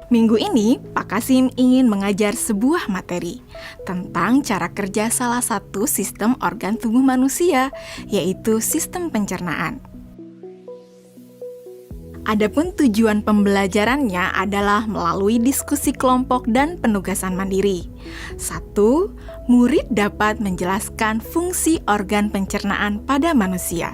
Minggu ini, Pak Kasim ingin mengajar sebuah materi tentang cara kerja salah satu sistem organ tubuh manusia, yaitu sistem pencernaan. Adapun tujuan pembelajarannya adalah melalui diskusi kelompok dan penugasan mandiri. 1. Murid dapat menjelaskan fungsi organ pencernaan pada manusia.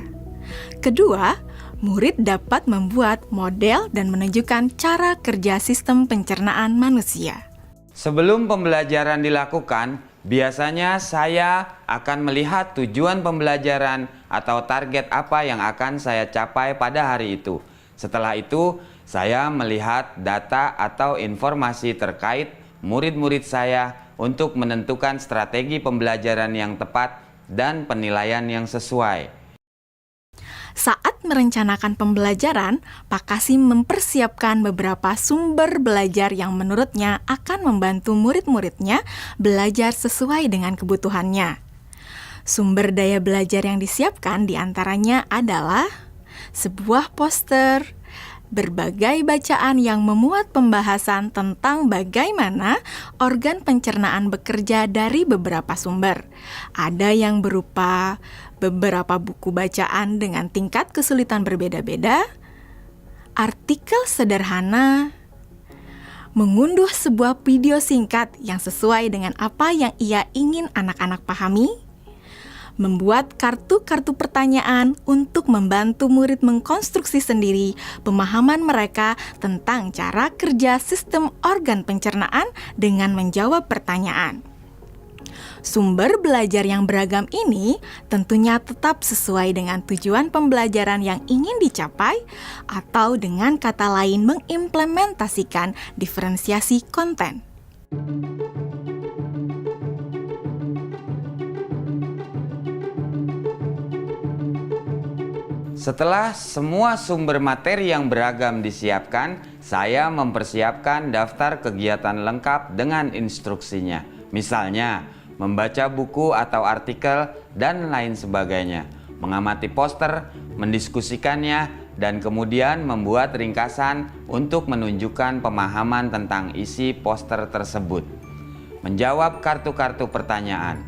Kedua, murid dapat membuat model dan menunjukkan cara kerja sistem pencernaan manusia. Sebelum pembelajaran dilakukan, biasanya saya akan melihat tujuan pembelajaran atau target apa yang akan saya capai pada hari itu. Setelah itu, saya melihat data atau informasi terkait murid-murid saya untuk menentukan strategi pembelajaran yang tepat dan penilaian yang sesuai. Saat merencanakan pembelajaran, Pak Kasim mempersiapkan beberapa sumber belajar yang menurutnya akan membantu murid-muridnya belajar sesuai dengan kebutuhannya. Sumber daya belajar yang disiapkan diantaranya adalah sebuah poster, berbagai bacaan yang memuat pembahasan tentang bagaimana organ pencernaan bekerja dari beberapa sumber. Ada yang berupa beberapa buku bacaan dengan tingkat kesulitan berbeda-beda, artikel sederhana, mengunduh sebuah video singkat yang sesuai dengan apa yang ia ingin anak-anak pahami, membuat kartu-kartu pertanyaan untuk membantu murid mengkonstruksi sendiri pemahaman mereka tentang cara kerja sistem organ pencernaan dengan menjawab pertanyaan. Sumber belajar yang beragam ini tentunya tetap sesuai dengan tujuan pembelajaran yang ingin dicapai, atau dengan kata lain mengimplementasikan diferensiasi konten. Setelah semua sumber materi yang beragam disiapkan, saya mempersiapkan daftar kegiatan lengkap dengan instruksinya. Misalnya, membaca buku atau artikel dan lain sebagainya, mengamati poster, mendiskusikannya, dan kemudian membuat ringkasan untuk menunjukkan pemahaman tentang isi poster tersebut. Menjawab kartu-kartu pertanyaan.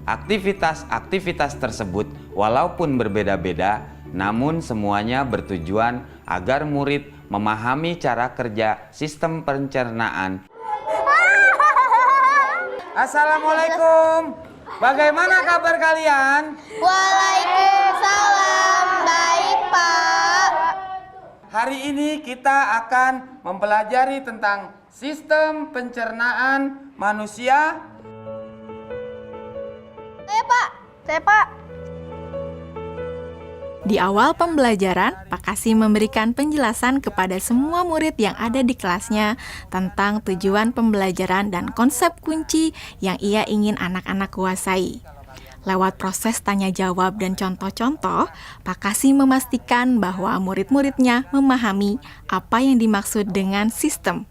Aktivitas-aktivitas tersebut walaupun berbeda-beda, namun semuanya bertujuan agar murid memahami cara kerja sistem pencernaan. Assalamualaikum. Bagaimana kabar kalian? Waalaikumsalam. Baik, Pak. Hari ini kita akan mempelajari tentang sistem pencernaan manusia. Saya, Pak. Di awal pembelajaran, Pak Kasim memberikan penjelasan kepada semua murid yang ada di kelasnya tentang tujuan pembelajaran dan konsep kunci yang ia ingin anak-anak kuasai. Lewat proses tanya-jawab dan contoh-contoh, Pak Kasim memastikan bahwa murid-muridnya memahami apa yang dimaksud dengan sistem.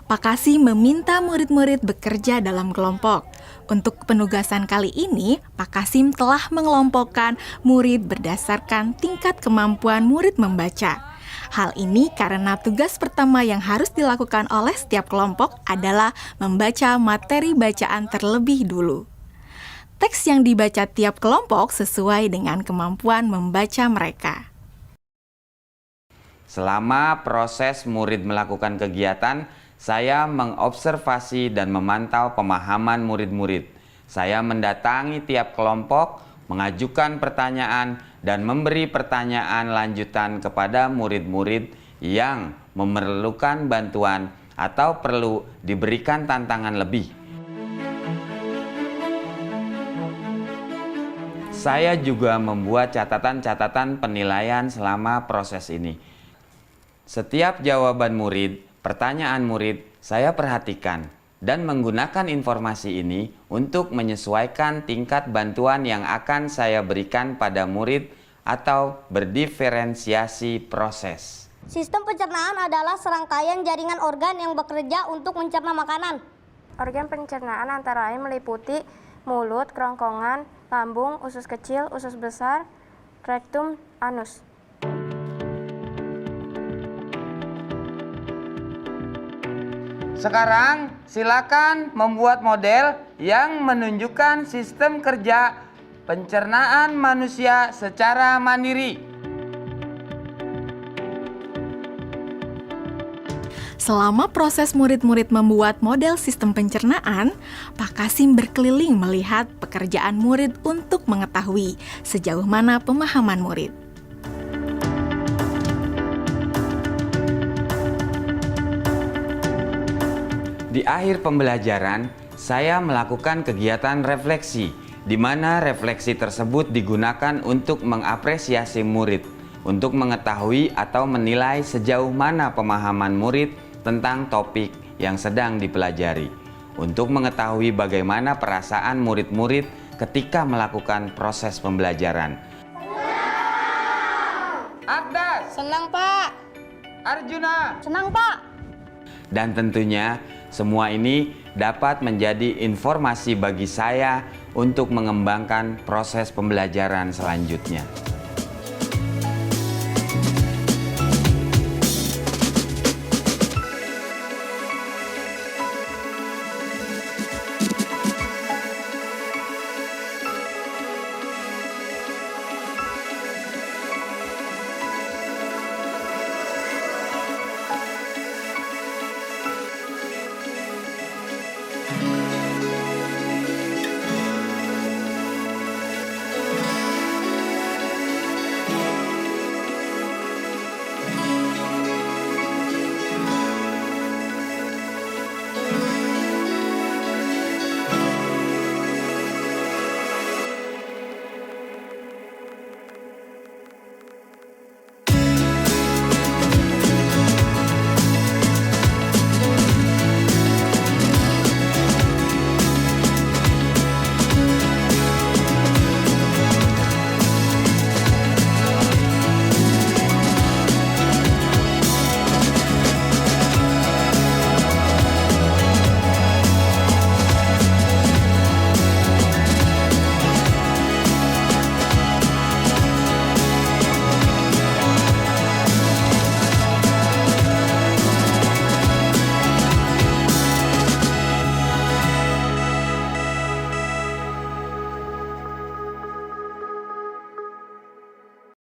Pak Kasim meminta murid-murid bekerja dalam kelompok. Untuk penugasan kali ini, Pak Kasim telah mengelompokkan murid berdasarkan tingkat kemampuan murid membaca. Hal ini karena tugas pertama yang harus dilakukan oleh setiap kelompok adalah membaca materi bacaan terlebih dulu. Teks yang dibaca tiap kelompok sesuai dengan kemampuan membaca mereka. Selama proses murid melakukan kegiatan, saya mengobservasi dan memantau pemahaman murid-murid. Saya mendatangi tiap kelompok, mengajukan pertanyaan, dan memberi pertanyaan lanjutan kepada murid-murid yang memerlukan bantuan atau perlu diberikan tantangan lebih. Saya juga membuat catatan-catatan penilaian selama proses ini. Setiap jawaban murid, pertanyaan murid, saya perhatikan dan menggunakan informasi ini untuk menyesuaikan tingkat bantuan yang akan saya berikan pada murid atau berdiferensiasi proses. Sistem pencernaan adalah serangkaian jaringan organ yang bekerja untuk mencerna makanan. Organ pencernaan antara lain meliputi mulut, kerongkongan, lambung, usus kecil, usus besar, rektum, anus. Sekarang silakan membuat model yang menunjukkan sistem kerja pencernaan manusia secara mandiri. Selama proses murid-murid membuat model sistem pencernaan, Pak Kasim berkeliling melihat pekerjaan murid untuk mengetahui sejauh mana pemahaman murid. Di akhir pembelajaran, saya melakukan kegiatan refleksi, di mana refleksi tersebut digunakan untuk mengapresiasi murid, untuk mengetahui atau menilai sejauh mana pemahaman murid tentang topik yang sedang dipelajari, untuk mengetahui bagaimana perasaan murid-murid ketika melakukan proses pembelajaran. Agdas, Senang, Pak. Arjuna, Senang, Pak. dan tentunya semua ini dapat menjadi informasi bagi saya untuk mengembangkan proses pembelajaran selanjutnya.